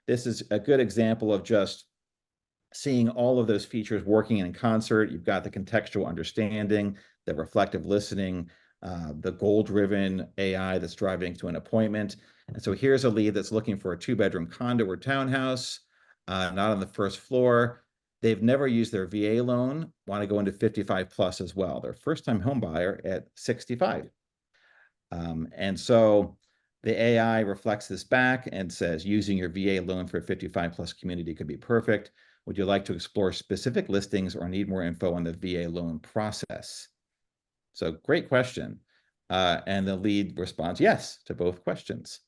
this is a good example of just seeing all of those features working in concert. You've got the contextual understanding, the reflective listening, the goal-driven AI that's driving to an appointment. And so here's a lead that's looking for a 2-bedroom condo or townhouse, not on the first floor. They've never used their VA loan, want to go into 55 plus as well. They're first-time home buyer at 65. And so the AI reflects this back and says, using your VA loan for a 55 plus community could be perfect. Would you like to explore specific listings or need more info on the VA loan process? So great question. And the lead responds yes to both questions.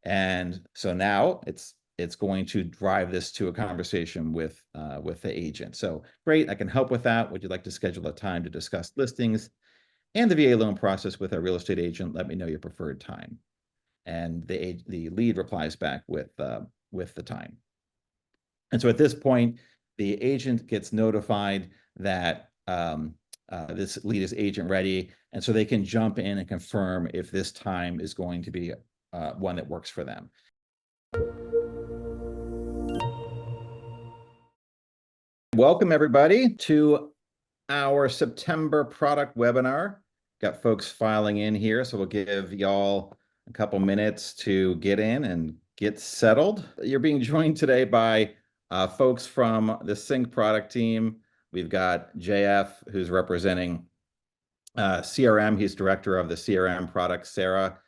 And so now it's going to drive this to a conversation with the agent. So great, I can help with that. Would you like to schedule a time to discuss listings and the VA loan process with a real estate agent? Let me know your preferred time. And the lead replies back with the time. And so at this point, the agent gets notified that this lead is agent ready, and so they can jump in and confirm if this time is going to be one that works for them. Welcome everybody to our September product webinar. Got folks filing in here, so we'll give y'all a couple minutes to get in and get settled. You're being joined today by folks from the CINC product team. We've got JF, who's representing CRM. He's director of the CRM product. Sarah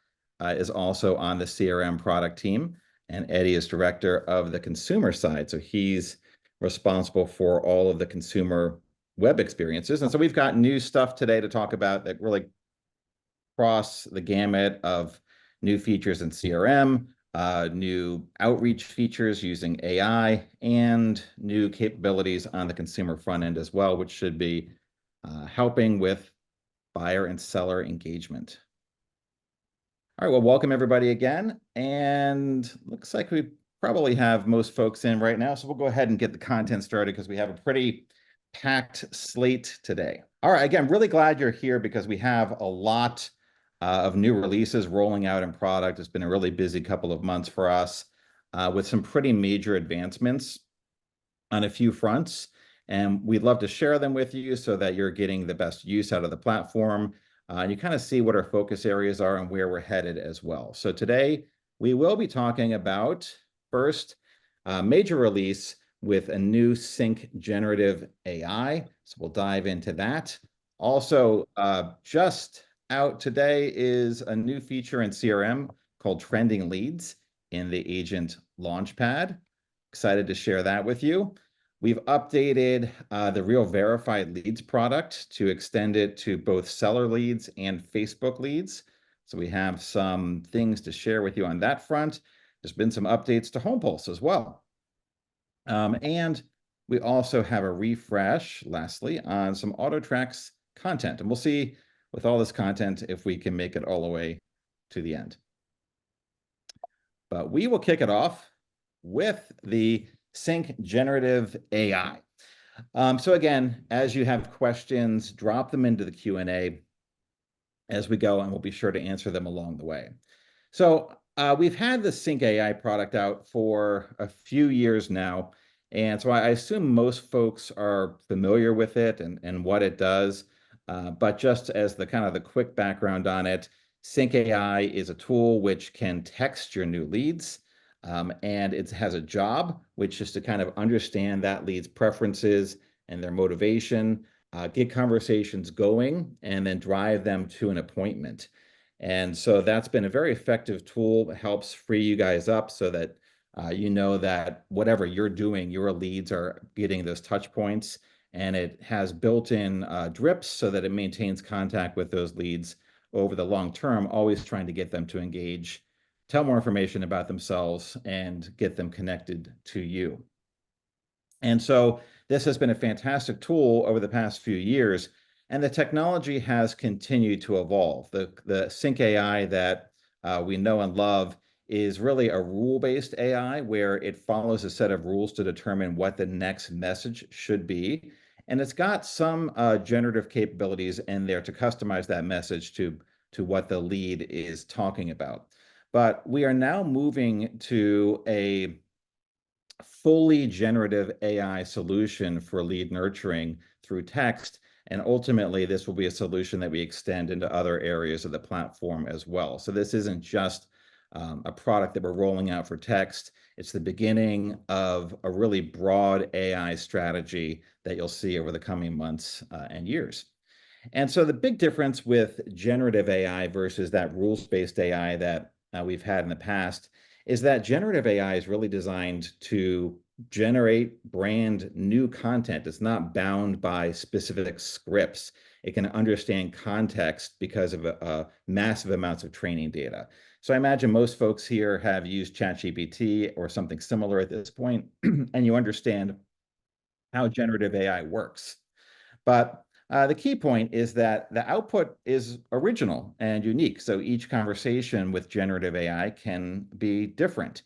is also on the CRM product team. And Eddie is director of the consumer side. So he's responsible for all of the consumer web experiences. And so we've got new stuff today to talk about that really cross the gamut of new features in CRM, new outreach features using AI, and new capabilities on the consumer front end as well, which should be helping with buyer and seller engagement. All right, well, welcome everybody again. And looks like we probably have most folks in right now. So we'll go ahead and get the content started because we have a pretty packed slate today. All right, again, really glad you're here because we have a lot of new releases rolling out in product. It's been a really busy couple of months for us with some pretty major advancements on a few fronts. And we'd love to share them with you so that you're getting the best use out of the platform. And you kind of see what our focus areas are and where we're headed as well. So today we will be talking about first major release with a new CINC Generative AI. So we'll dive into that. Also, just out today is a new feature in CRM called Trending Leads in the Agent Launchpad. Excited to share that with you. We've updated the RealVerified leads product to extend it to both seller leads and Facebook leads. So we have some things to share with you on that front. There's been some updates to HomePulse as well. And we also have a refresh, lastly, on some AutoTracks content. And we'll see with all this content if we can make it all the way to the end. But we will kick it off with the CINC Generative AI. So again, as you have questions, drop them into the Q&A as we go, and we'll be sure to answer them along the way. So we've had the CINC AI product out for a few years now, and so I assume most folks are familiar with it and what it does. But just as the kind of the quick background on it, CINC AI is a tool which can text your new leads. And it has a job, which is to kind of understand that lead's preferences and their motivation, get conversations going, and then drive them to an appointment. And so that's been a very effective tool. It helps free you guys up so that you know that whatever you're doing, your leads are getting those touch points. And it has built-in drips so that it maintains contact with those leads over the long term, always trying to get them to engage, tell more information about themselves, and get them connected to you. And so this has been a fantastic tool over the past few years, and the technology has continued to evolve. The CINC AI that we know and love is really a rule-based AI where it follows a set of rules to determine what the next message should be. And it's got some generative capabilities in there to customize that message to what the lead is talking about. But we are now moving to a fully generative AI solution for lead nurturing through text. And ultimately, this will be a solution that we extend into other areas of the platform as well. So this isn't just a product that we're rolling out for text. It's the beginning of a really broad AI strategy that you'll see over the coming months and years. And so the big difference with generative AI versus that rules-based AI that we've had in the past is that generative AI is really designed to generate brand new content. It's not bound by specific scripts. It can understand context because of massive amounts of training data. So I imagine most folks here have used ChatGPT or something similar at this point, and you understand how generative AI works. But the key point is that the output is original and unique. So each conversation with generative AI can be different.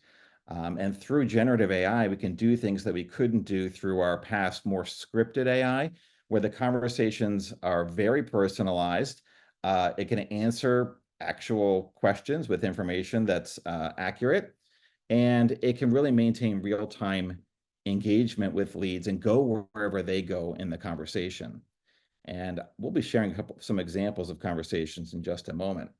And through generative AI, we can do things that we couldn't do through our past, more scripted AI, where the conversations are very personalized. It can answer actual questions with information that's accurate, and it can really maintain real-time engagement with leads and go wherever they go in the conversation. And we'll be sharing some examples of conversations in just a moment.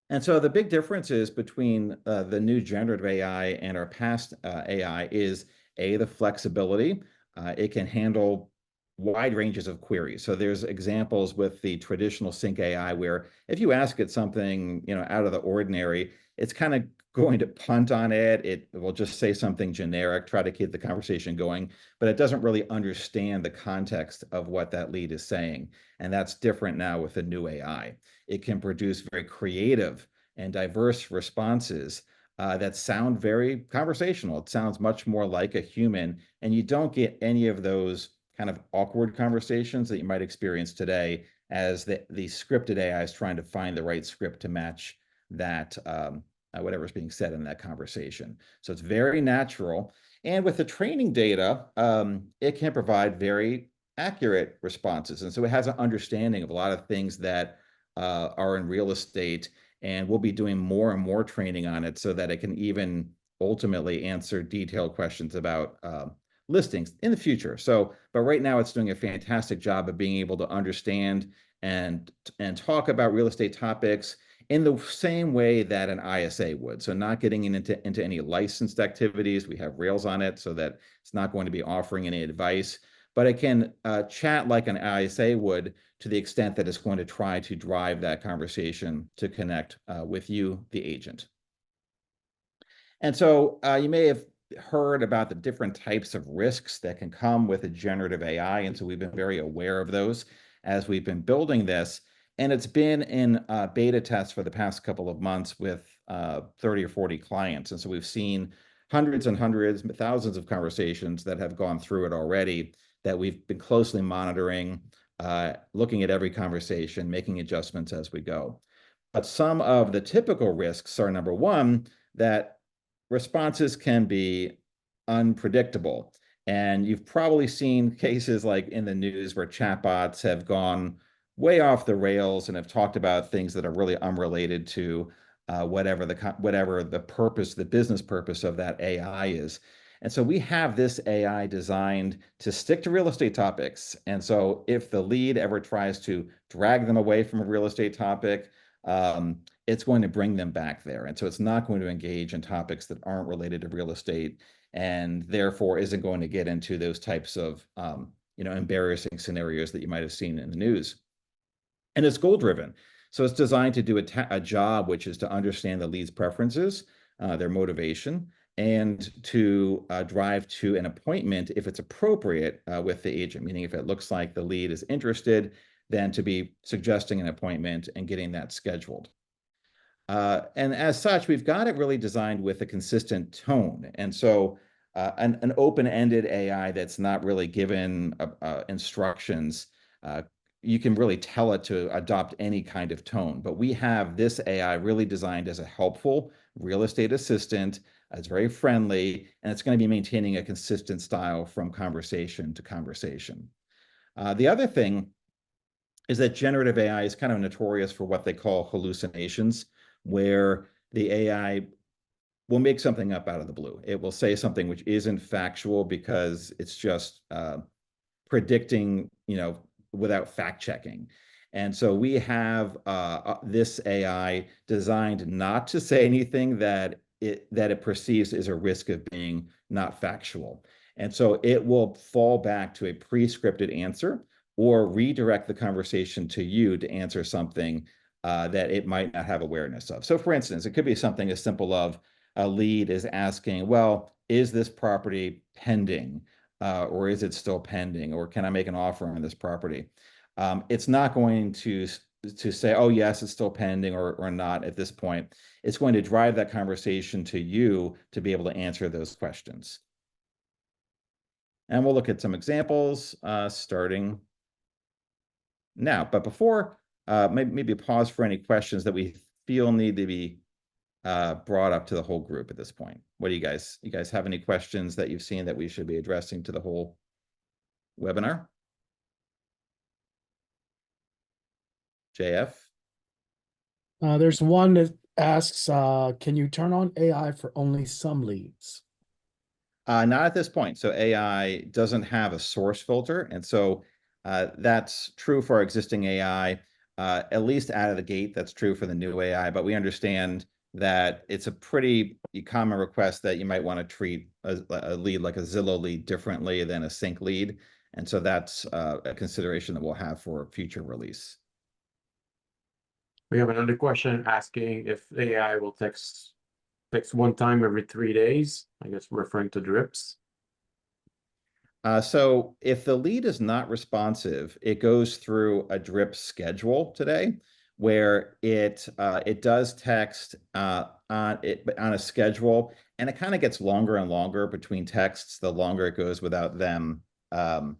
And so the big differences between the new generative AI and our past AI is the flexibility. It can handle wide ranges of queries. So there's examples with the traditional CINC AI where if you ask it something, out of the ordinary, it's kind of going to punt on it. It will just say something generic, try to keep the conversation going, but it doesn't really understand the context of what that lead is saying. And that's different now with the new AI. It can produce very creative and diverse responses that sound very conversational. It sounds much more like a human, and you don't get any of those kind of awkward conversations that you might experience today as the scripted AI is trying to find the right script to match that whatever's being said in that conversation. So it's very natural. And with the training data, it can provide very accurate responses. And so it has an understanding of a lot of things that are in real estate, and we'll be doing more and more training on it so that it can even ultimately answer detailed questions about listings in the future. So, but right now it's doing a fantastic job of being able to understand and talk about real estate topics in the same way that an ISA would. So not getting into any licensed activities. We have rails on it so that it's not going to be offering any advice, but it can chat like an ISA would to the extent that it's going to try to drive that conversation to connect with you, the agent. And so you may have heard about the different types of risks that can come with a generative AI. And so we've been very aware of those as we've been building this. And it's been in beta tests for the past couple of months with 30 or 40 clients. And so we've seen hundreds and hundreds, thousands of conversations that have gone through it already that we've been closely monitoring, looking at every conversation, making adjustments as we go. But some of the typical risks are, number one, that responses can be unpredictable. And you've probably seen cases like in the news where chatbots have gone way off the rails and have talked about things that are really unrelated to whatever the purpose, the business purpose of that AI is. And so we have this AI designed to stick to real estate topics. And so if the lead ever tries to drag them away from a real estate topic, it's going to bring them back there. And so it's not going to engage in topics that aren't related to real estate, and therefore isn't going to get into those types of embarrassing scenarios that you might have seen in the news. And it's goal driven. So it's designed to do a job, which is to understand the lead's preferences, their motivation, and to drive to an appointment if it's appropriate with the agent, meaning if it looks like the lead is interested, then to be suggesting an appointment and getting that scheduled. And as such, we've got it really designed with a consistent tone. And so an open-ended AI that's not really given instructions, you can really tell it to adopt any kind of tone. But we have this AI really designed as a helpful real estate assistant. It's very friendly, and it's going to be maintaining a consistent style from conversation to conversation. The other thing is that generative AI is kind of notorious for what they call hallucinations, where the AI will make something up out of the blue. It will say something which isn't factual because it's just predicting, without fact checking. And so we have this AI designed not to say anything that it perceives as a risk of being not factual. And so it will fall back to a pre-scripted answer or redirect the conversation to you to answer something that it might not have awareness of. So for instance, it could be something as simple of a lead is asking, well, is this property pending? Or is it still pending? Or can I make an offer on this property? It's not going to say, oh, yes, it's still pending or not at this point. It's going to drive that conversation to you to be able to answer those questions. And we'll look at some examples starting now. But before, maybe pause for any questions that we feel need to be brought up to the whole group at this point. What do you guys have any questions that you've seen that we should be addressing to the whole webinar? JF? There's one that asks, can you turn on AI for only some leads? Not at this point. So AI doesn't have a source filter. And so that's true for our existing AI, at least out of the gate. That's true for the new AI. But we understand that it's a pretty common request that you might want to treat a lead like a Zillow lead differently than a CINC lead. And so that's a consideration that we'll have for future release. We have another question asking if AI will text one time every 3 days, I guess referring to drips. So if the lead is not responsive, it goes through a drip schedule today where it does text on a schedule, and it kind of gets longer and longer between texts the longer it goes without them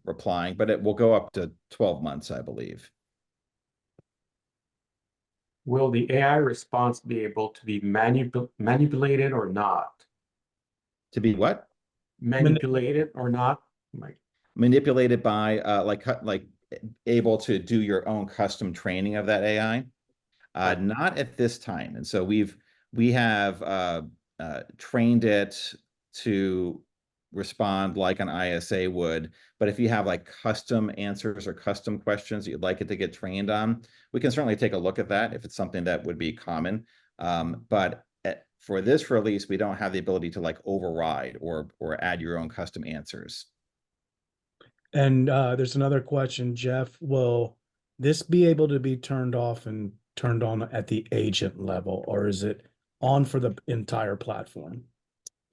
replying, but it will go up to 12 months, I believe. Will the AI response be able to be manipulated or not? To be what? Manipulated or not? Manipulated by like able to do your own custom training of that AI? Not at this time. And so we have trained it to respond like an ISA would, but if you have like custom answers or custom questions that you'd like it to get trained on, we can certainly take a look at that if it's something that would be common. But for this release, we don't have the ability to like override or add your own custom answers. And there's another question, Jeff. Will this be able to be turned off and turned on at the agent level, or is it on for the entire platform?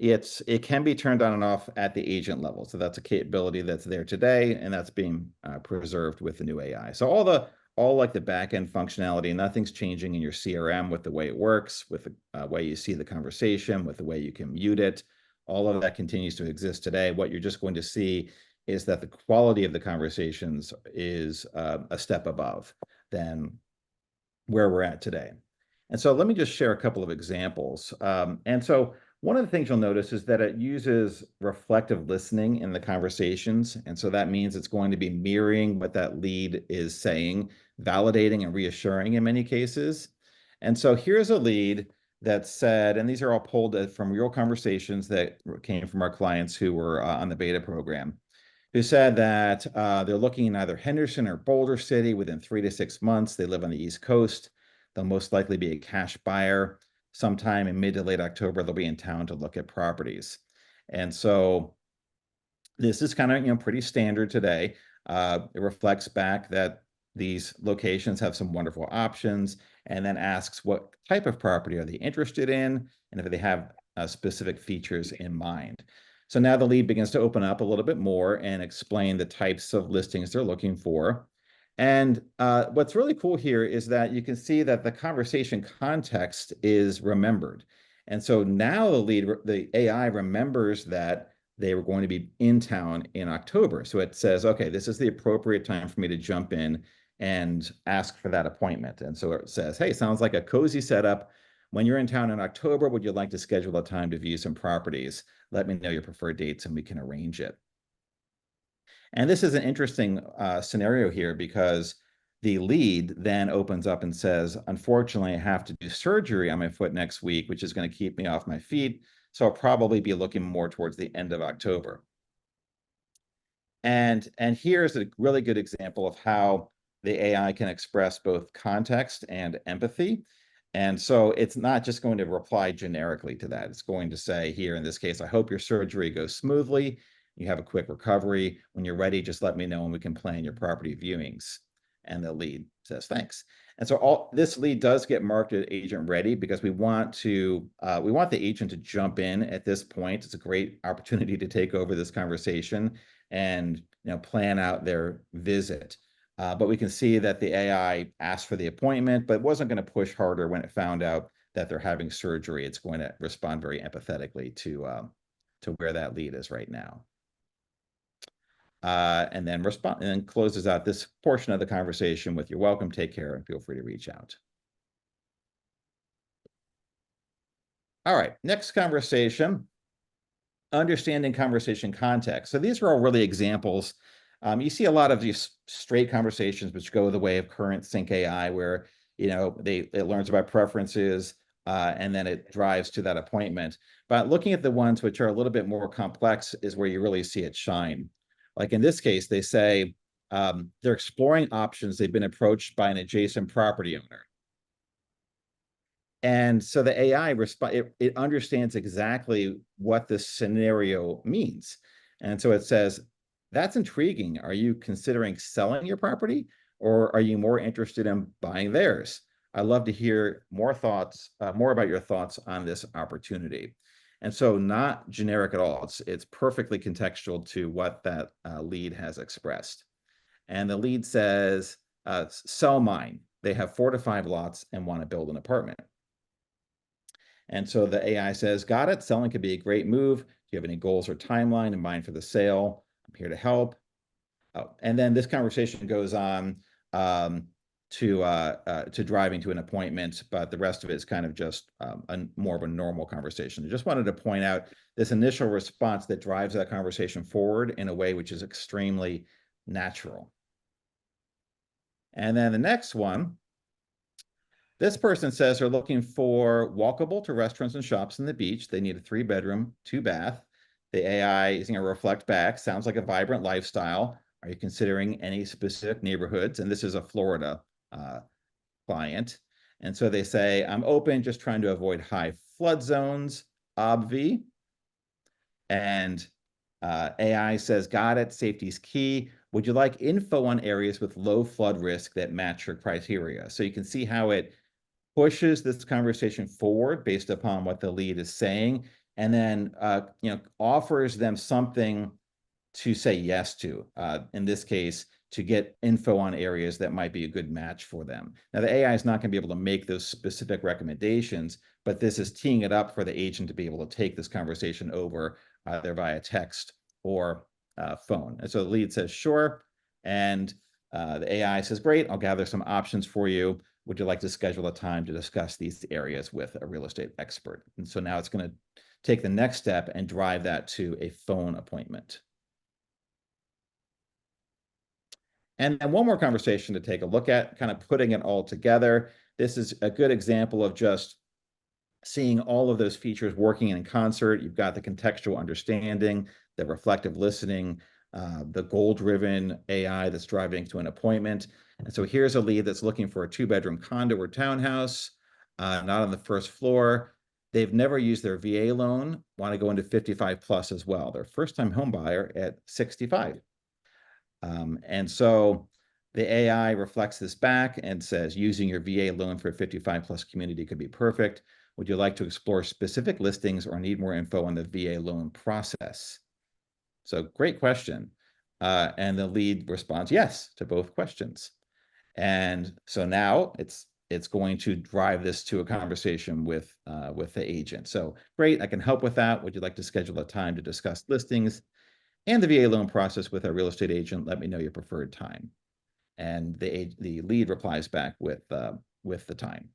It can be turned on and off at the agent level. So that's a capability that's there today, and that's being preserved with the new AI. So all like the back-end functionality, nothing's changing in your CRM with the way it works, with the way you see the conversation, with the way you can mute it. All of that continues to exist today. What you're just going to see is that the quality of the conversations is a step above than where we're at today. And so let me just share a couple of examples. And so one of the things you'll notice is that it uses reflective listening in the conversations. And so that means it's going to be mirroring what that lead is saying, validating and reassuring in many cases. And so here's a lead that said, and these are all pulled from real conversations that came from our clients who were on the beta program, who said that they're looking in either Henderson or Boulder City within 3 to 6 months. They live on the East Coast. They'll most likely be a cash buyer. Sometime in mid to late October, they'll be in town to look at properties. And so this is kind of, pretty standard today. It reflects back that these locations have some wonderful options, and then asks what type of property are they interested in, and if they have specific features in mind. So now the lead begins to open up a little bit more and explain the types of listings they're looking for. And what's really cool here is that you can see that the conversation context is remembered. And so now the AI remembers that they were going to be in town in October. So it says, okay, this is the appropriate time for me to jump in and ask for that appointment. And so it says, hey, sounds like a cozy setup. When you're in town in October, would you like to schedule a time to view some properties? Let me know your preferred dates and we can arrange it. And this is an interesting scenario here because the lead then opens up and says, unfortunately, I have to do surgery on my foot next week, which is going to keep me off my feet. So I'll probably be looking more towards the end of October. And here's a really good example of how the AI can express both context and empathy. And so it's not just going to reply generically to that. It's going to say here, in this case, I hope your surgery goes smoothly. You have a quick recovery. When you're ready, just let me know and we can plan your property viewings. And the lead says, thanks. And so this lead does get marked as agent ready because we want the agent to jump in at this point. It's a great opportunity to take over this conversation and plan out their visit. But we can see that the AI asked for the appointment, but wasn't going to push harder when it found out that they're having surgery. It's going to respond very empathetically to where that lead is right now. And then closes out this portion of the conversation with, you're welcome, take care, and feel free to reach out. All right, next conversation, understanding conversation context. So these are all really examples. You see a lot of these straight conversations which go the way of current CINC AI, where it learns about preferences and then it drives to that appointment. But looking at the ones which are a little bit more complex is where you really see it shine. Like in this case, they say they're exploring options. They've been approached by an adjacent property owner. And so the AI it understands exactly what this scenario means. And so it says, that's intriguing. Are you considering selling your property, or are you more interested in buying theirs? I'd love to hear more about your thoughts on this opportunity. And so not generic at all. It's perfectly contextual to what that lead has expressed. And the lead says, sell mine. They have 4 to 5 lots and want to build an apartment. And so the AI says, got it. Selling could be a great move. Do you have any goals or timeline in mind for the sale? I'm here to help. Oh, and then this conversation goes on to driving to an appointment, but the rest of it is kind of just more of a normal conversation. I just wanted to point out this initial response that drives that conversation forward in a way which is extremely natural. And then the next one, this person says they're looking for walkable to restaurants and shops and the beach. They need a 3-bedroom, 2-bath. The AI is going to reflect back. Sounds like a vibrant lifestyle. Are you considering any specific neighborhoods? And this is a Florida client. And so they say, I'm open, just trying to avoid high flood zones, obvi. And AI says, got it, safety's key. Would you like info on areas with low flood risk that match your criteria? So you can see how it pushes this conversation forward based upon what the lead is saying, and then offers them something to say yes to. In this case, to get info on areas that might be a good match for them. Now, the AI is not going to be able to make those specific recommendations, but this is teeing it up for the agent to be able to take this conversation over either via text or phone. And so the lead says, sure. And the AI says, great, I'll gather some options for you. Would you like to schedule a time to discuss these areas with a real estate expert? And so now it's going to take the next step and drive that to a phone appointment. And then one more conversation to take a look at, kind of putting it all together. This is a good example of just seeing all of those features working in concert. You've got the contextual understanding, the reflective listening, the goal-driven AI that's driving to an appointment. And so here's a lead that's looking for a 2-bedroom condo or townhouse, not on the first floor. They've never used their VA loan, want to go into 55 plus as well. They're first-time home buyer at 65. And so the AI reflects this back and says, using your VA loan for a 55 plus community could be perfect. Would you like to explore specific listings or need more info on the VA loan process? So great question. And the lead responds yes to both questions. And so now it's going to drive this to a conversation with the agent. So great, I can help with that. Would you like to schedule a time to discuss listings and the VA loan process with a real estate agent? Let me know your preferred time. And the lead replies back with the time.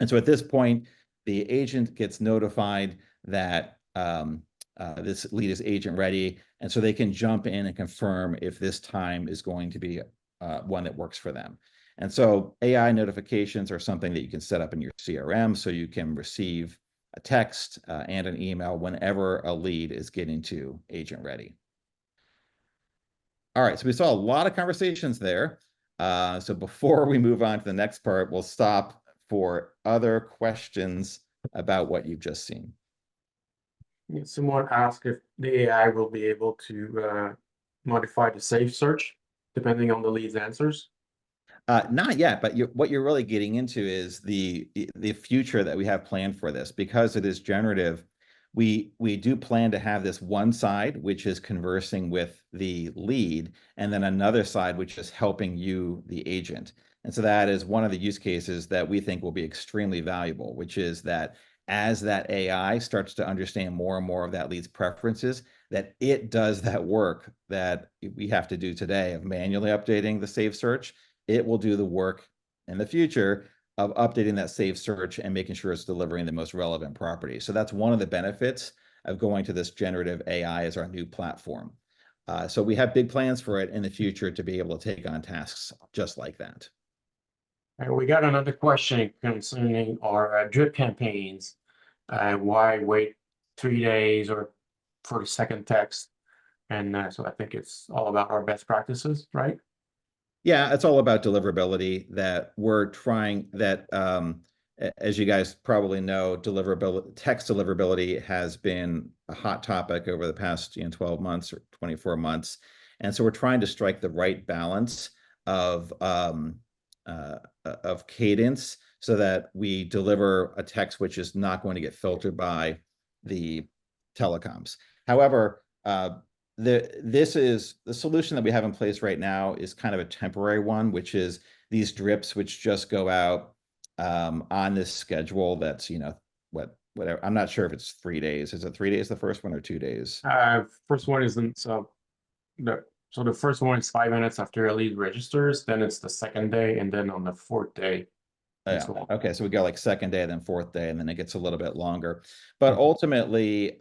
And so at this point, the agent gets notified that this lead is agent ready. And so they can jump in and confirm if this time is going to be one that works for them. And so AI notifications are something that you can set up in your CRM, so you can receive a text and an email whenever a lead is getting to agent ready. All right, so we saw a lot of conversations there. So before we move on to the next part, we'll stop for other questions about what you've just seen. Someone asked if the AI will be able to modify the safe search depending on the lead's answers. Not yet, but what you're really getting into is the future that we have planned for this. Because it is generative, we do plan to have this one side, which is conversing with the lead, and then another side, which is helping you, the agent. And so that is one of the use cases that we think will be extremely valuable, which is that as that AI starts to understand more and more of that lead's preferences, that it does that work that we have to do today of manually updating the safe search. It will do the work in the future of updating that safe search and making sure it's delivering the most relevant property. So that's one of the benefits of going to this generative AI as our new platform. So we have big plans for it in the future to be able to take on tasks just like that. And we got another question concerning our drip campaigns. Why wait 3 days or for the second text? And so I think it's all about our best practices, right? Yeah, it's all about deliverability that we're trying that, as you guys probably know, text deliverability has been a hot topic over the past 12 months or 24 months. And so we're trying to strike the right balance of cadence so that we deliver a text which is not going to get filtered by the telecoms. However, the solution that we have in place right now is kind of a temporary one, which is these drips, which just go out on this schedule. That's whatever. I'm not sure if it's 3 days. Is it 3 days the first one or 2 days? First one isn't the first one is 5 minutes after a lead registers. Then it's the second day, and then on the fourth day. Yeah. Okay, so we go like second day, then fourth day, and then it gets a little bit longer. But ultimately,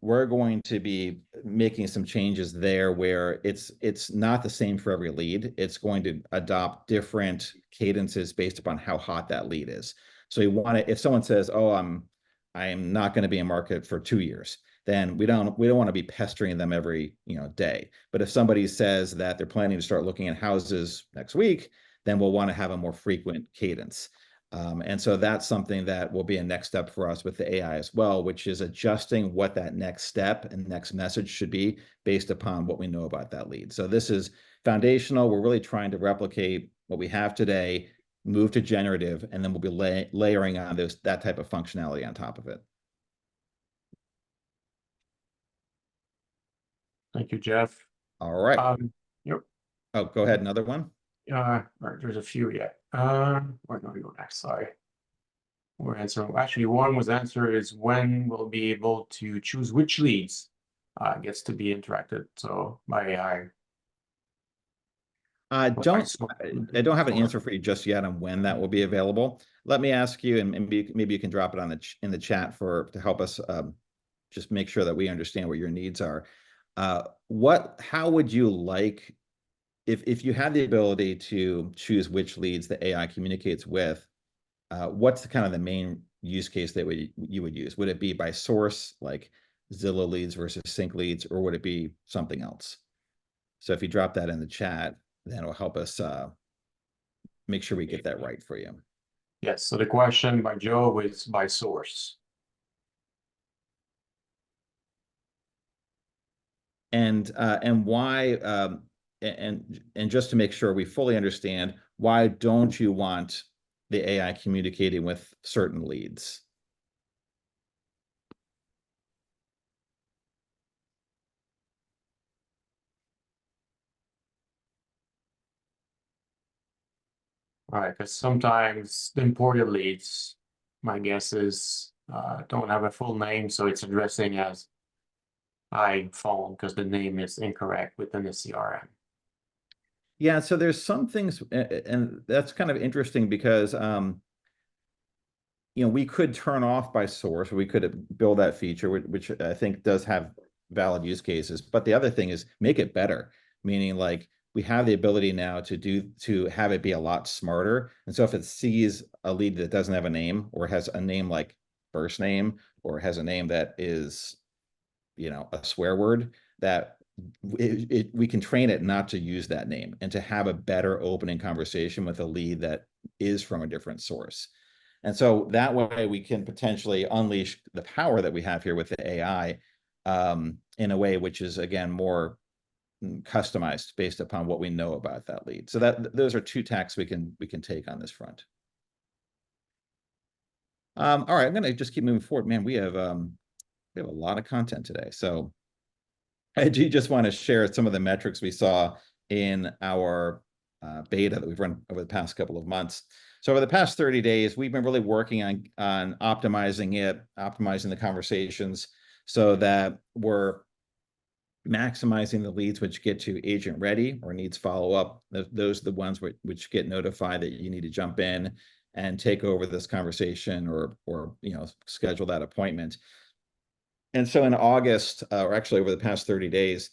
we're going to be making some changes there where it's not the same for every lead. It's going to adopt different cadences based upon how hot that lead is. So you want to, if someone says, "Oh, I'm not going to be in market for 2 years," then we don't want to be pestering them every day. But if somebody says that they're planning to start looking at houses next week, then we'll want to have a more frequent cadence. And so that's something that will be a next step for us with the AI as well, which is adjusting what that next step and next message should be based upon what we know about that lead. So this is foundational. We're really trying to replicate what we have today, move to generative, and then we'll be layering on that type of functionality on top of it. Thank you, Jeff. All right. Yep. Oh, go ahead. Another one. There's a few yet. Where do we go next? Sorry. We're answering. Actually, one was answer is when we'll be able to choose which leads gets to be interacted. So by AI. I don't have an answer for you just yet on when that will be available. Let me ask you, and maybe you can drop it on in the chat to help us just make sure that we understand what your needs are. How would you like, if you had the ability to choose which leads the AI communicates with, what's the main use case that you would use? Would it be by source, like Zillow leads versus CINC leads, or would it be something else? So if you drop that in the chat, then it'll help us make sure we get that right for you. Yes, so the question by Joe is by source. And why, and just to make sure we fully understand, why don't you want the AI communicating with certain leads? All right, because sometimes the imported leads, my guess is, don't have a full name, so it's addressing as iPhone because the name is incorrect within the CRM. Yeah, so there's some things, and that's kind of interesting because we could turn off by source, or we could build that feature, which I think does have valid use cases. But the other thing is make it better, meaning like we have the ability now to have it be a lot smarter. And so if it sees a lead that doesn't have a name, or has a name like first name, or has a name that is, a swear word, that we can train it not to use that name and to have a better opening conversation with a lead that is from a different source. And so that way we can potentially unleash the power that we have here with the AI in a way which is, again, more customized based upon what we know about that lead. So those are two tacks we can take on this front. All right, I'm going to just keep moving forward. Man, we have a lot of content today. So I do just want to share some of the metrics we saw in our beta that we've run over the past couple of months. So over the past 30 days, we've been really working on optimizing the conversations so that we're maximizing the leads which get to agent ready or needs follow-up. Those are the ones which get notified that you need to jump in and take over this conversation or schedule that appointment. And so in August, or actually over the past 30 days,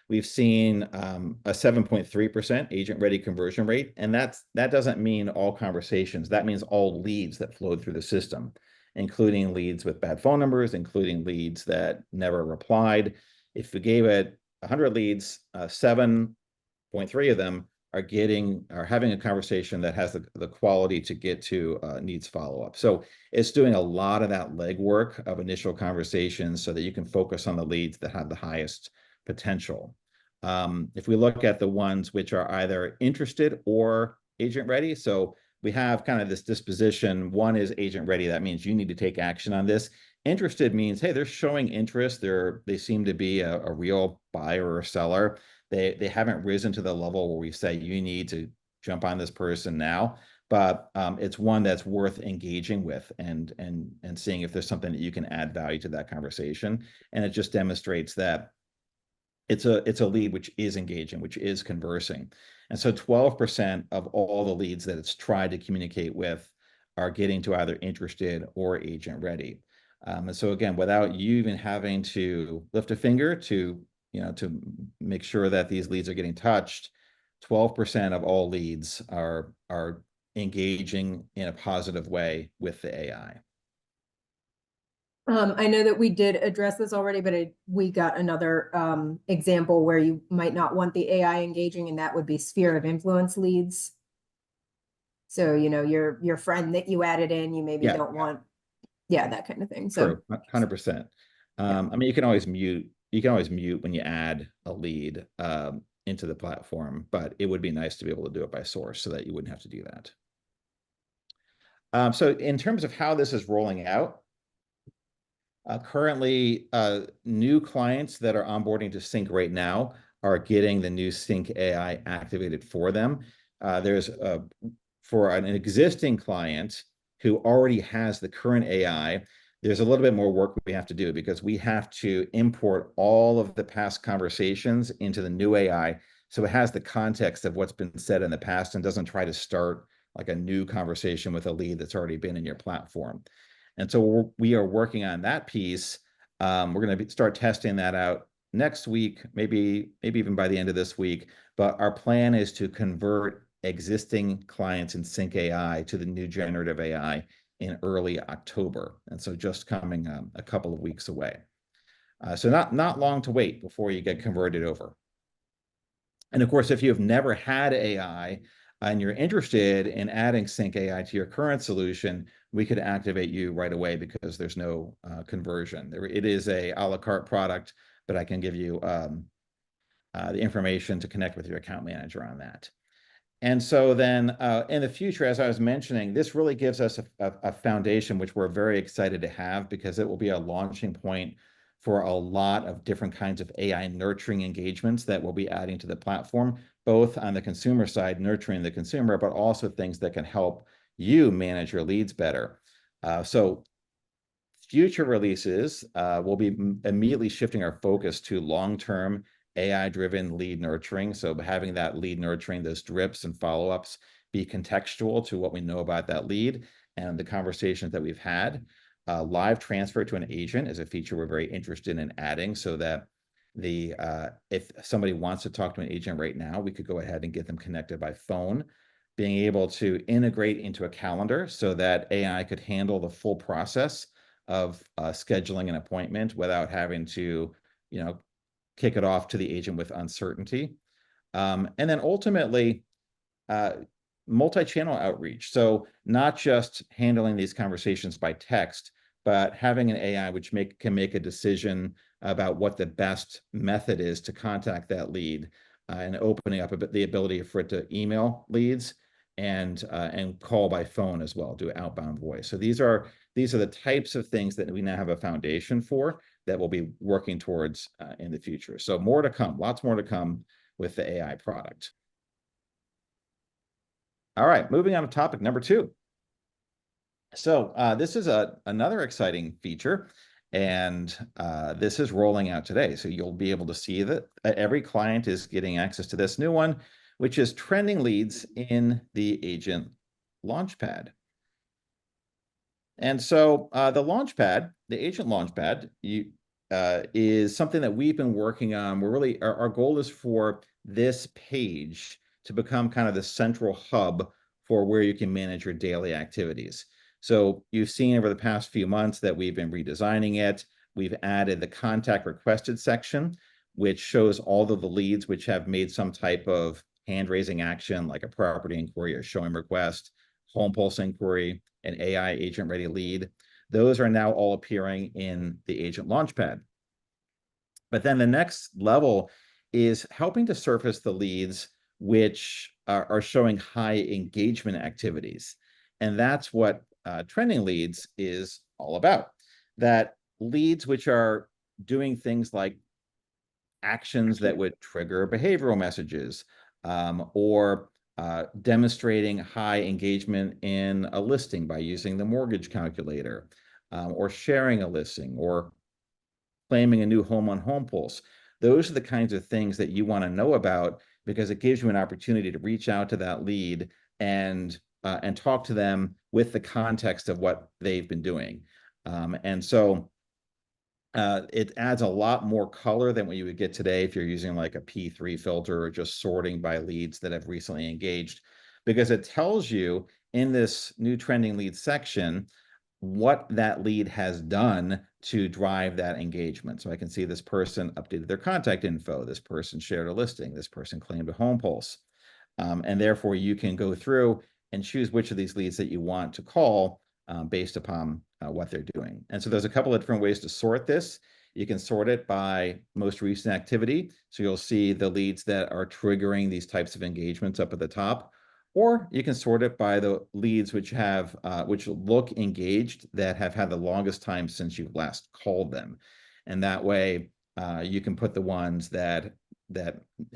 we've seen a 7.3% agent ready conversion rate. And that doesn't mean all conversations. That means all leads that flowed through the system, including leads with bad phone numbers, including leads that never replied. If we gave it 100 leads, 7.3 of them are having a conversation that has the quality to get to needs follow-up. So it's doing a lot of that legwork of initial conversations so that you can focus on the leads that have the highest potential. If we look at the ones which are either interested or agent ready, so we have kind of this disposition. One is agent ready. That means you need to take action on this. Interested means, hey, they're showing interest. They seem to be a real buyer or seller. They haven't risen to the level where we say you need to jump on this person now, but it's one that's worth engaging with and seeing if there's something that you can add value to that conversation. And it just demonstrates that it's a lead which is engaging, which is conversing. And so 12% of all the leads that it's tried to communicate with are getting to either interested or agent ready. And so again, without you even having to lift a finger to make sure that these leads are getting touched, 12% of all leads are engaging in a positive way with the AI. I know that we did address this already, but we got another example where you might not want the AI engaging, and that would be sphere of influence leads. So, your friend that you added in, you maybe don't want, that kind of thing. So 100%. I mean, you can always mute when you add a lead into the platform, but it would be nice to be able to do it by source so that you wouldn't have to do that. So in terms of how this is rolling out, currently, new clients that are onboarding to CINC right now are getting the new CINC AI activated for them. For an existing client who already has the current AI, there's a little bit more work we have to do because we have to import all of the past conversations into the new AI so it has the context of what's been said in the past and doesn't try to start like a new conversation with a lead that's already been in your platform. And so we are working on that piece. We're going to start testing that out next week, maybe even by the end of this week. But our plan is to convert existing clients in CINC AI to the new generative AI in early October. And so just coming a couple of weeks away. So not long to wait before you get converted over. And of course, if you have never had AI and you're interested in adding CINC AI to your current solution, we could activate you right away because there's no conversion. It is a la carte product, but I can give you the information to connect with your account manager on that. And so then in the future, as I was mentioning, this really gives us a foundation, which we're very excited to have because it will be a launching point for a lot of different kinds of AI nurturing engagements that we'll be adding to the platform, both on the consumer side, nurturing the consumer, but also things that can help you manage your leads better. So future releases will be immediately shifting our focus to long-term AI-driven lead nurturing. So having that lead nurturing, those drips and follow-ups be contextual to what we know about that lead and the conversations that we've had. Live transfer to an agent is a feature we're very interested in adding so that if somebody wants to talk to an agent right now, we could go ahead and get them connected by phone, being able to integrate into a calendar so that AI could handle the full process of scheduling an appointment without having to, kick it off to the agent with uncertainty. And then ultimately, multi-channel outreach. So not just handling these conversations by text, but having an AI which can make a decision about what the best method is to contact that lead, and opening up the ability for it to email leads and call by phone as well, do outbound voice. So these are the types of things that we now have a foundation for that we'll be working towards in the future. So more to come, lots more to come with the AI product. All right, moving on to topic number 2. So this is another exciting feature, and this is rolling out today. So you'll be able to see that every client is getting access to this new one, which is trending leads in the agent Launchpad. And so the agent Launchpad, is something that we've been working on. Our goal is for this page to become kind of the central hub for where you can manage your daily activities. So you've seen over the past few months that we've been redesigning it. We've added the contact requested section, which shows all of the leads which have made some type of hand-raising action, like a property inquiry or showing request, HomePulse inquiry, an AI agent-ready lead. Those are now all appearing in the agent Launchpad. But then the next level is helping to surface the leads which are showing high engagement activities. And that's what trending leads is all about. That leads which are doing things like actions that would trigger behavioral messages, or demonstrating high engagement in a listing by using the mortgage calculator, or sharing a listing, or claiming a new home on HomePulse. Those are the kinds of things that you want to know about, because it gives you an opportunity to reach out to that lead and talk to them with the context of what they've been doing. And so it adds a lot more color than what you would get today if you're using like a P3 filter or just sorting by leads that have recently engaged, because it tells you in this new trending lead section what that lead has done to drive that engagement. So I can see this person updated their contact info, this person shared a listing, this person claimed a HomePulse. And therefore you can go through and choose which of these leads that you want to call based upon what they're doing. And so there's a couple of different ways to sort this. You can sort it by most recent activity. So you'll see the leads that are triggering these types of engagements up at the top. Or you can sort it by the leads which look engaged, that have had the longest time since you last called them. And that way you can put the ones that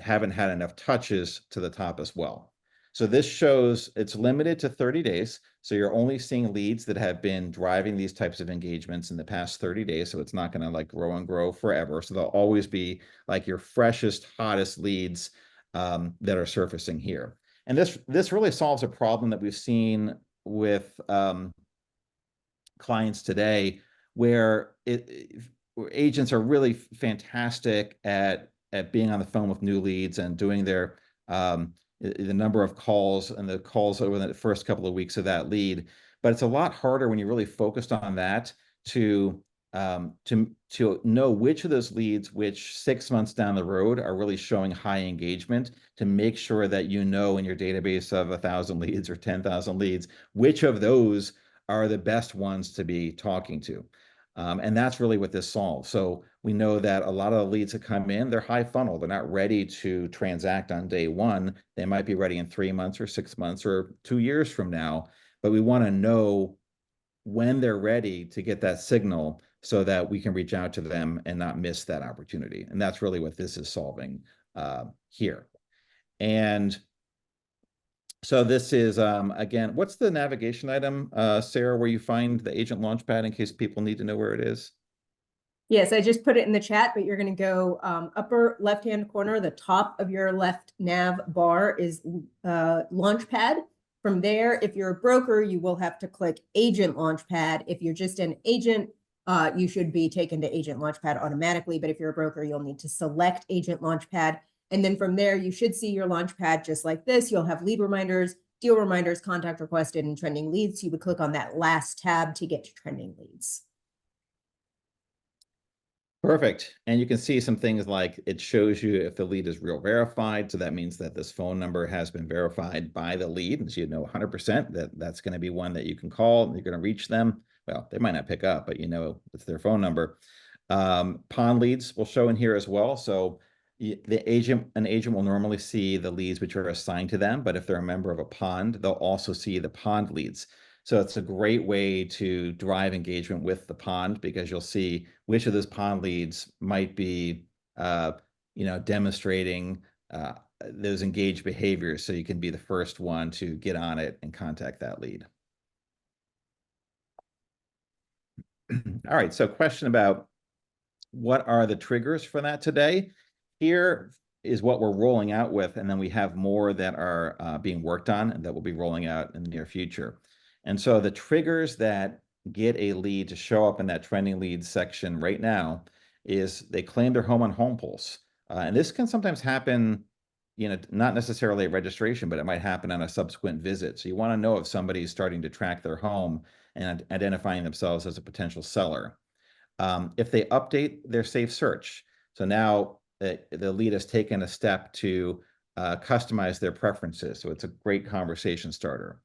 haven't had enough touches to the top as well. So this shows it's limited to 30 days. So you're only seeing leads that have been driving these types of engagements in the past 30 days. So it's not going to like grow and grow forever. So they'll always be like your freshest, hottest leads that are surfacing here. And this really solves a problem that we've seen with clients today, where agents are really fantastic at being on the phone with new leads and doing their the number of calls and the calls over the first couple of weeks of that lead. But it's a lot harder when you're really focused on that to know which of those leads, which 6 months down the road are really showing high engagement, to make sure that you know in your database of 1,000 leads or 10,000 leads, which of those are the best ones to be talking to. And that's really what this solves. So we know that a lot of the leads that come in, they're high funnel. They're not ready to transact on day one. They might be ready in 3 months or 6 months or 2 years from now. But we want to know when they're ready to get that signal so that we can reach out to them and not miss that opportunity. And that's really what this is solving here. And so this is, again, what's the navigation item, Sarah, where you find the agent Launchpad in case people need to know where it is? Yes, I just put it in the chat, but you're going to go upper left-hand corner, the top of your left nav bar is Launchpad. From there, if you're a broker, you will have to click Agent Launchpad. If you're just an agent you should be taken to Agent Launchpad automatically. But if you're a broker, you'll need to select Agent Launchpad. And then from there, you should see your Launchpad just like this. You'll have lead reminders, deal reminders, contact requested, and trending leads. You would click on that last tab to get to trending leads. Perfect. And you can see some things like it shows you if the lead is RealVerified. So that means that this phone number has been verified by the lead. And so you know 100% that that's going to be one that you can call and you're going to reach them. Well, they might not pick up, but you know it's their phone number. Pond leads will show in here as well. So an agent will normally see the leads which are assigned to them. But if they're a member of a pond, they'll also see the pond leads. So it's a great way to drive engagement with the pond because you'll see which of those pond leads might be, demonstrating those engaged behaviors. So you can be the first one to get on it and contact that lead. All right, so question about what are the triggers for that today? Here is what we're rolling out with, and then we have more that are being worked on and that will be rolling out in the near future. And so the triggers that get a lead to show up in that trending leads section right now is they claim their home on HomePulse. And this can sometimes happen, not necessarily at registration, but it might happen on a subsequent visit. So you want to know if somebody's starting to track their home and identifying themselves as a potential seller. If they update their safe search. So now the lead has taken a step to customize their preferences. So it's a great conversation starter.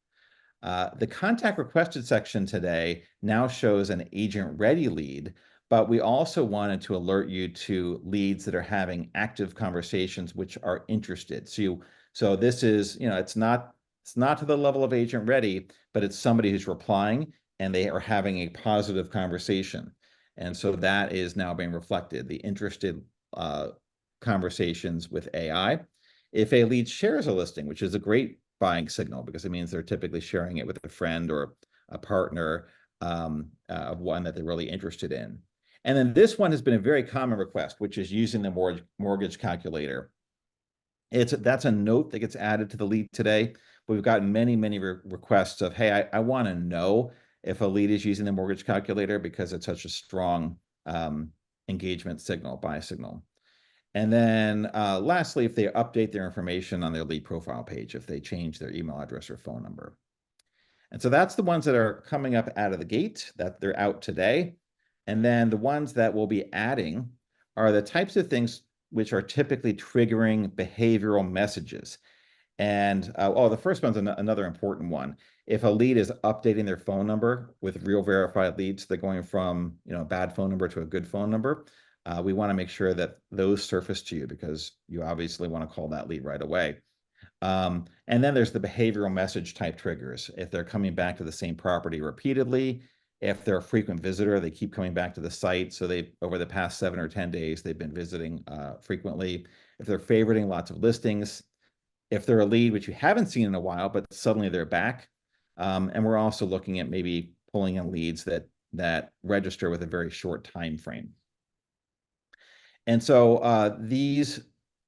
The contact requested section today now shows an agent ready lead, but we also wanted to alert you to leads that are having active conversations which are interested. So this is, it's not to the level of agent ready, but it's somebody who's replying and they are having a positive conversation. And so that is now being reflected, the interested conversations with AI. If a lead shares a listing, which is a great buying signal because it means they're typically sharing it with a friend or a partner of one that they're really interested in. And then this one has been a very common request, which is using the mortgage calculator. That's a note that gets added to the lead today. We've gotten many requests of, hey, I want to know if a lead is using the mortgage calculator because it's such a strong engagement signal, buy signal. And then lastly, if they update their information on their lead profile page, if they change their email address or phone number. And so that's the ones that are coming up out of the gate, that they're out today. And then the ones that we'll be adding are the types of things which are typically triggering behavioral messages. And the first one's another important one. If a lead is updating their phone number with RealVerified leads, they're going from a bad phone number to a good phone number. We want to make sure that those surface to you because you obviously want to call that lead right away. And then there's the behavioral message type triggers. If they're coming back to the same property repeatedly, if they're a frequent visitor, they keep coming back to the site. So over the past 7 or 10 days, they've been visiting frequently. If they're favoriting lots of listings, if they're a lead which you haven't seen in a while, but suddenly they're back. And we're also looking at maybe pulling in leads that register with a very short time frame. And so these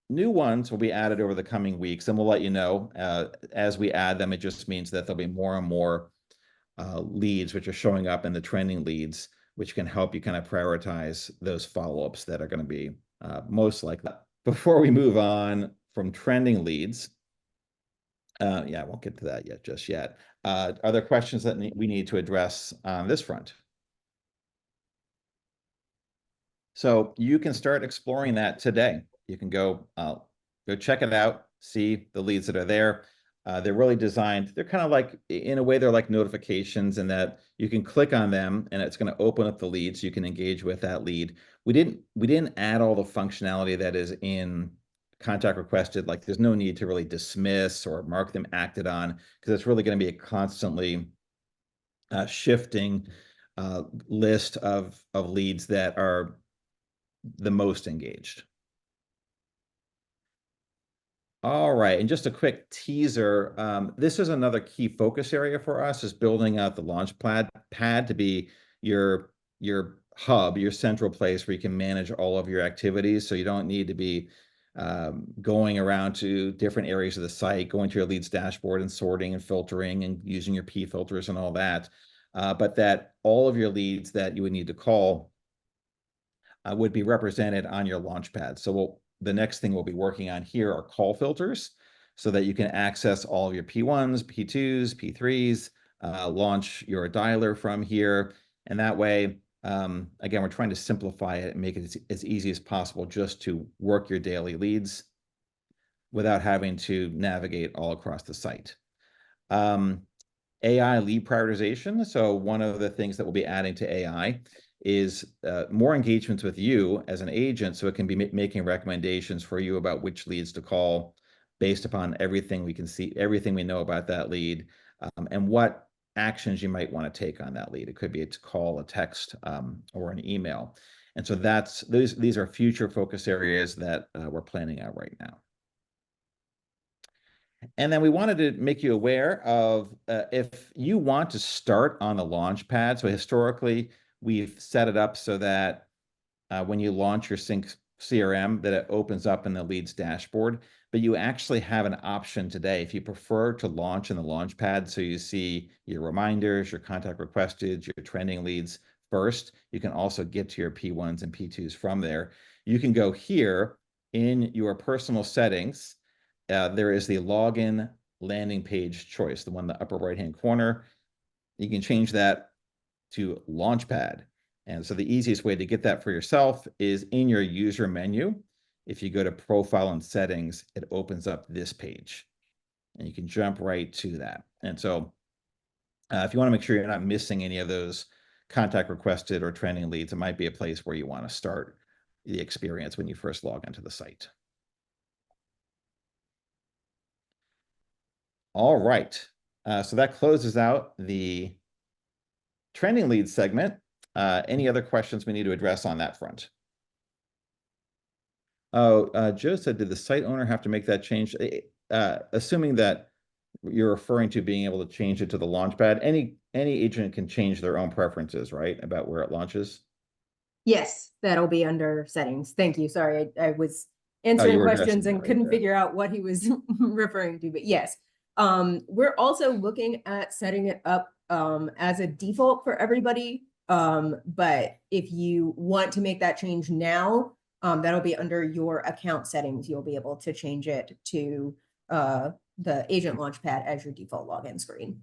new ones will be added over the coming weeks, and we'll let you know as we add them. It just means that there'll be more and more leads which are showing up in the trending leads, which can help you kind of prioritize those follow-ups that are going to be most likely. Before we move on from trending leads, I won't get to that just yet. Are there questions that we need to address on this front? So you can start exploring that today. You can go check it out, see the leads that are there. They're really designed, they're kind of like, in a way, they're like notifications in that you can click on them and it's going to open up the lead so you can engage with that lead. We didn't add all the functionality that is in contact requested. Like there's no need to really dismiss or mark them acted on because it's really going to be a constantly shifting list of leads that are the most engaged. All right, and just a quick teaser. This is another key focus area for us, is building out the Launchpad to be your hub, your central place where you can manage all of your activities. So you don't need to be going around to different areas of the site, going to your leads dashboard and sorting and filtering and using your P filters and all that. but that all of your leads that you would need to call would be represented on your Launchpad. So the next thing we'll be working on here are call filters so that you can access all of your P1s, P2s, P3s, launch your dialer from here. And that way, again, we're trying to simplify it and make it as easy as possible just to work your daily leads without having to navigate all across the site. AI lead prioritization. So one of the things that we'll be adding to AI is more engagements with you as an agent, so it can be making recommendations for you about which leads to call based upon everything we can see, everything we know about that lead, and what actions you might want to take on that lead. It could be a call, a text, or an email. And so these are future focus areas that we're planning out right now. And then we wanted to make you aware of if you want to start on the Launchpad. So historically, we've set it up so that when you launch your CINC CRM, that it opens up in the leads dashboard. But you actually have an option today if you prefer to launch in the Launchpad. So you see your reminders, your contact requested, your trending leads first. You can also get to your P1s and P2s from there. You can go here in your personal settings. There is the login landing page choice, the one in the upper right-hand corner. You can change that to Launchpad. And so the easiest way to get that for yourself is in your user menu. If you go to Profile and Settings, it opens up this page. And you can jump right to that. And so if you want to make sure you're not missing any of those contact requested or trending leads, it might be a place where you want to start the experience when you first log into the site. All right, so that closes out the trending leads segment. Any other questions we need to address on that front? Oh, Joe said, did the site owner have to make that change? Assuming that you're referring to being able to change it to the Launchpad, any agent can change their own preferences, right, about where it launches? Yes, that'll be under settings. Thank you. Sorry, I was answering questions and couldn't figure out what he was referring to, but yes. We're also looking at setting it up as a default for everybody. But if you want to make that change now, that'll be under your account settings. You'll be able to change it to the agent Launchpad as your default login screen.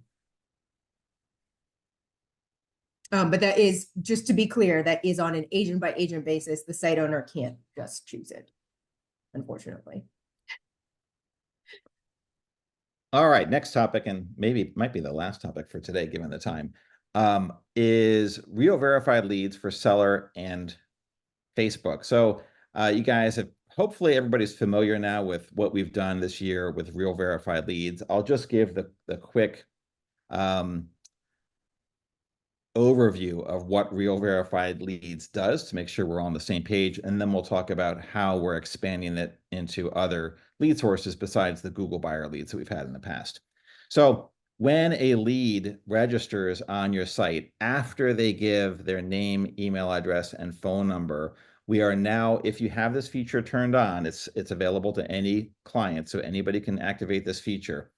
But that is, just to be clear, that is on an agent by agent basis. The site owner can't just choose it, unfortunately. All right, next topic, and maybe might be the last topic for today, given the time, is RealVerified leads for seller and Facebook. So you guys have, hopefully everybody's familiar now with what we've done this year with RealVerified leads. I'll just give the quick overview of what RealVerified leads does to make sure we're on the same page, and then we'll talk about how we're expanding it into other lead sources besides the Google buyer leads that we've had in the past. So when a lead registers on your site, after they give their name, email address, and phone number, we are now, if you have this feature turned on, it's available to any client, so anybody can activate this feature.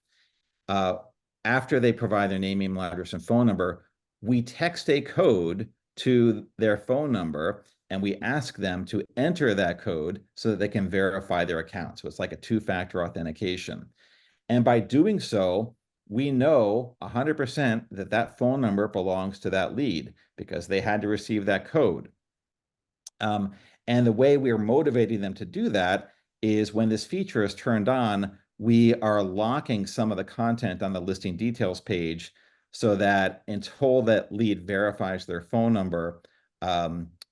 After they provide their name, email address, and phone number, we text a code to their phone number and we ask them to enter that code so that they can verify their account. So it's like a two-factor authentication. And by doing so, we know 100% that that phone number belongs to that lead because they had to receive that code. And the way we're motivating them to do that is when this feature is turned on, we are locking some of the content on the listing details page so that until that lead verifies their phone number,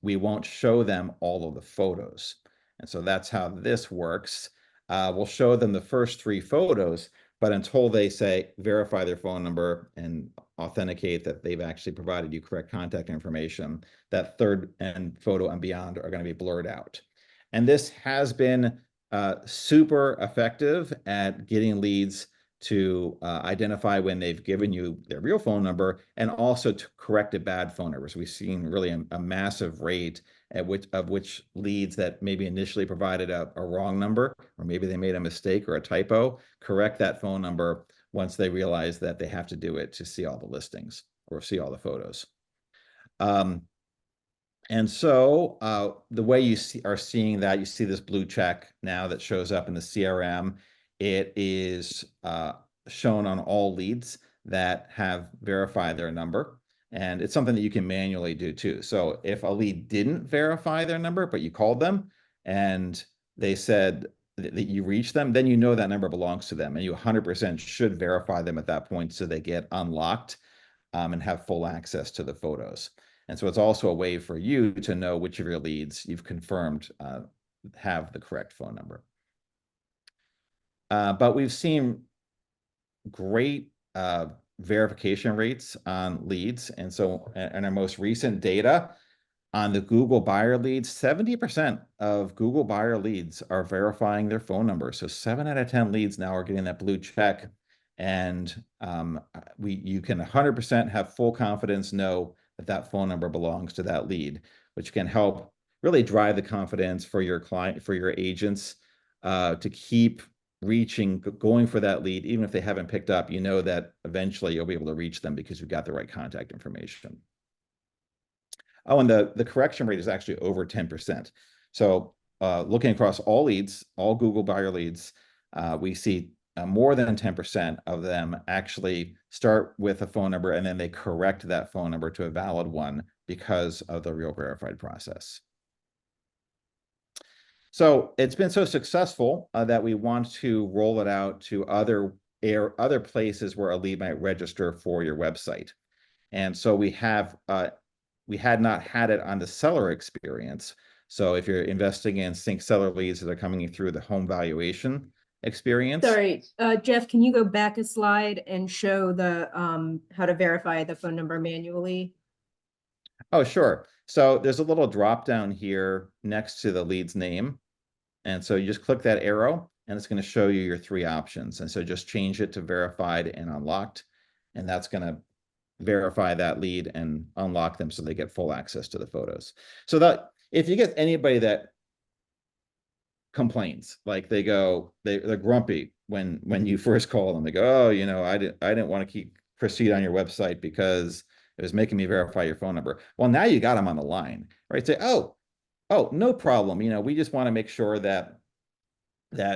we won't show them all of the photos. And so that's how this works. We'll show them the first 3 photos, but until they say verify their phone number and authenticate that they've actually provided you correct contact information, that third and photo and beyond are going to be blurred out. And this has been super effective at getting leads to identify when they've given you their real phone number and also to correct a bad phone number. So we've seen really a massive rate at which leads that maybe initially provided a wrong number, or maybe they made a mistake or a typo, correct that phone number once they realize that they have to do it to see all the listings. or see all the photos. And so the way you are seeing that, you see this blue check now that shows up in the CRM. It is shown on all leads that have verified their number. And it's something that you can manually do too. So if a lead didn't verify their number, but you called them and they said that you reached them, then you know that number belongs to them. And you 100% should verify them at that point so they get unlocked and have full access to the photos. And so it's also a way for you to know which of your leads you've confirmed have the correct phone number. But we've seen great verification rates on leads. And so in our most recent data on the Google buyer leads, 70% of Google buyer leads are verifying their phone number. So 7 out of 10 leads now are getting that blue check. And you can 100% have full confidence know that phone number belongs to that lead, which can help really drive the confidence for your client, for your agents to keep going for that lead. Even if they haven't picked up, you know that eventually you'll be able to reach them because you've got the right contact information. Oh, and the correction rate is actually over 10%. So looking across all leads, all Google buyer leads, we see more than 10% of them actually start with a phone number and then they correct that phone number to a valid one because of the RealVerified process. So it's been so successful that we want to roll it out to other places where a lead might register for your website. And so we had not had it on the seller experience. So if you're investing in CINC seller leads that are coming through the home valuation experience. Sorry, Jeff, can you go back a slide and show the how to verify the phone number manually? Oh, sure. So there's a little drop down here next to the lead's name. And so you just click that arrow and it's going to show you your 3 options. And so just change it to verified and unlocked. And that's going to verify that lead and unlock them so they get full access to the photos. So that if you get anybody that complains, like they're grumpy when you first call them, they go, oh, you know, I didn't want to proceed on your website because it was making me verify your phone number. Well, now you got them on the line, right? Say, oh, no problem. You know, we just want to make sure that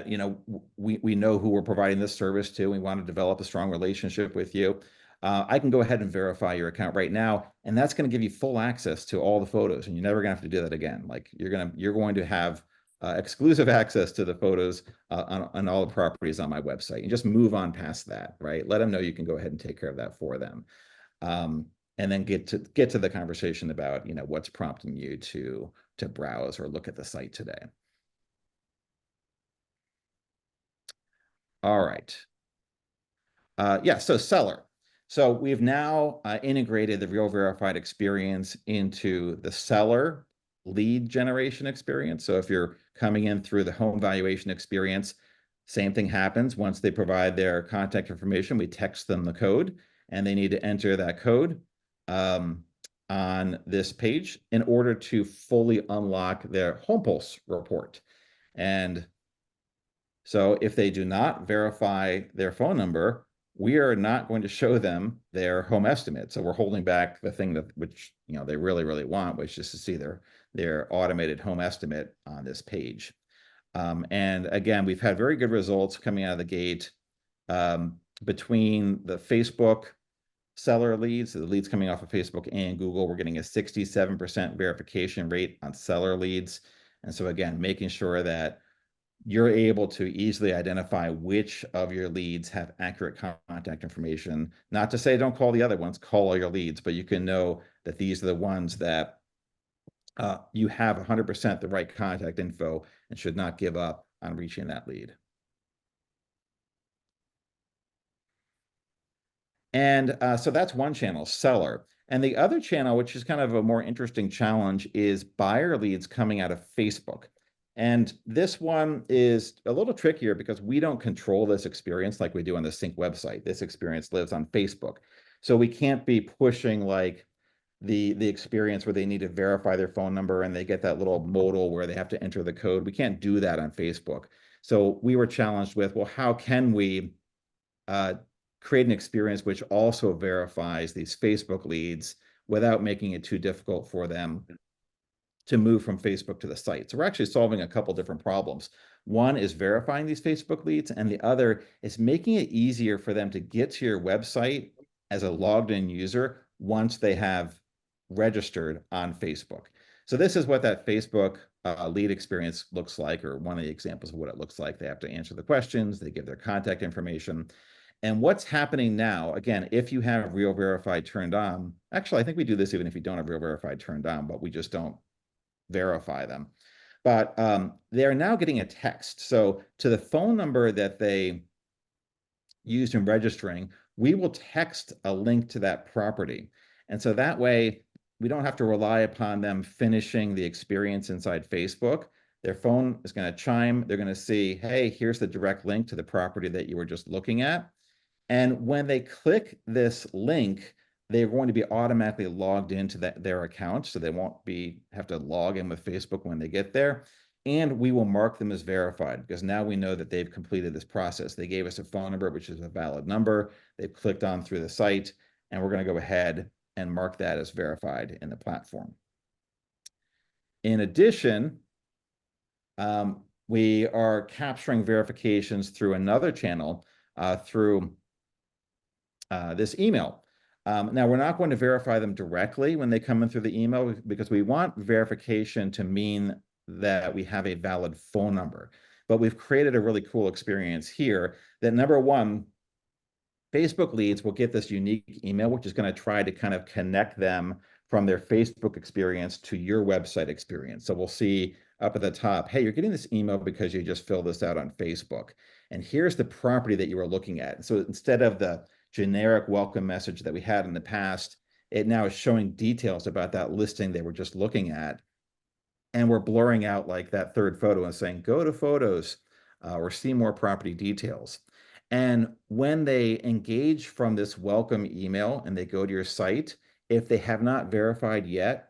you know we know who we're providing this service to. We want to develop a strong relationship with you. I can go ahead and verify your account right now, and that's going to give you full access to all the photos, and you're never going to have to do that again. Like you're going to have exclusive access to the photos on all the properties on my website, and just move on past that, right? Let them know you can go ahead and take care of that for them, and then get to the conversation about, you know, what's prompting you to browse or look at the site today. All right. Yeah, so seller. So we've now integrated the RealVerified experience into the seller lead generation experience. So if you're coming in through the home valuation experience, same thing happens. Once they provide their contact information, we text them the code, and they need to enter that code on this page in order to fully unlock their HomePulse report. And so if they do not verify their phone number, we are not going to show them their home estimate. So we're holding back the thing which you know they really, really want, which is to see their automated home estimate on this page. And again, we've had very good results coming out of the gate between the Facebook seller leads, the leads coming off of Facebook and Google. We're getting a 67% verification rate on seller leads. And so again, making sure that you're able to easily identify which of your leads have accurate contact information. Not to say don't call the other ones, call all your leads, but you can know that these are the ones that you have 100% the right contact info and should not give up on reaching that lead. And so that's one channel, seller. And the other channel, which is kind of a more interesting challenge, is buyer leads coming out of Facebook. And this one is a little trickier because we don't control this experience like we do on the CINC website. This experience lives on Facebook. So we can't be pushing like the experience where they need to verify their phone number and they get that little modal where they have to enter the code. We can't do that on Facebook. So we were challenged with, well, how can we create an experience which also verifies these Facebook leads without making it too difficult for them to move from Facebook to the site. So we're actually solving a couple different problems. One is verifying these Facebook leads, and the other is making it easier for them to get to your website as a logged in user once they have registered on Facebook. So this is what that Facebook lead experience looks like, or one of the examples of what it looks like. They have to answer the questions, they give their contact information. And what's happening now, again, if you have RealVerified turned on, actually, I think we do this even if you don't have RealVerified turned on, but we just don't verify them. But they're now getting a text. So to the phone number that they used in registering, we will text a link to that property. And so that way, we don't have to rely upon them finishing the experience inside Facebook. Their phone is going to chime. They're going to see, hey, here's the direct link to the property that you were just looking at. And when they click this link, they're going to be automatically logged into their account, so they won't have to log in with Facebook when they get there. And we will mark them as verified, because now we know that they've completed this process. They gave us a phone number, which is a valid number. They've clicked on through the site, and we're going to go ahead and mark that as verified in the platform. In addition, we are capturing verifications through another channel, through this email. Now, we're not going to verify them directly when they come in through the email, because we want verification to mean that we have a valid phone number. But we've created a really cool experience here that, number one, Facebook leads will get this unique email, which is going to try to kind of connect them from their Facebook experience to your website experience. So we'll see up at the top, hey, you're getting this email because you just filled this out on Facebook. And here's the property that you were looking at. So instead of the generic welcome message that we had in the past, it now is showing details about that listing they were just looking at. And we're blurring out like that third photo and saying, go to photos or see more property details. And when they engage from this welcome email and they go to your site, if they have not verified yet,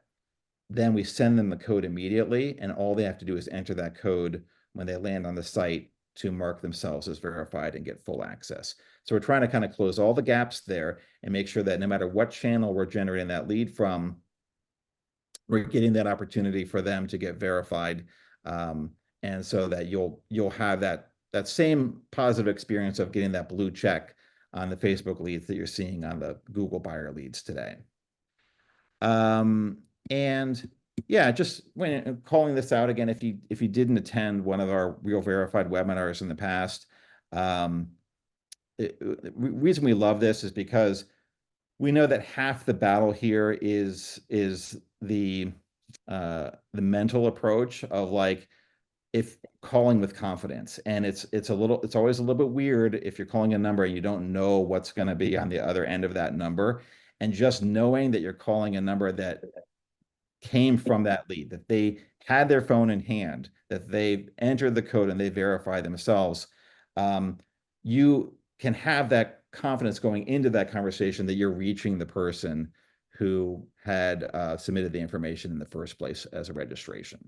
then we send them the code immediately. And all they have to do is enter that code when they land on the site to mark themselves as verified and get full access. So we're trying to kind of close all the gaps there and make sure that no matter what channel we're generating that lead from, we're getting that opportunity for them to get verified. And so that you'll have that same positive experience of getting that blue check on the Facebook leads that you're seeing on the Google buyer leads today. And yeah, just when calling this out again, if you didn't attend one of our RealVerified webinars in the past, the reason we love this is because we know that half the battle here is the mental approach of like, if calling with confidence, and it's always a little bit weird if you're calling a number and you don't know what's going to be on the other end of that number, and just knowing that you're calling a number that came from that lead, that they had their phone in hand, that they entered the code and they verify themselves. You can have that confidence going into that conversation that you're reaching the person who had submitted the information in the first place as a registration.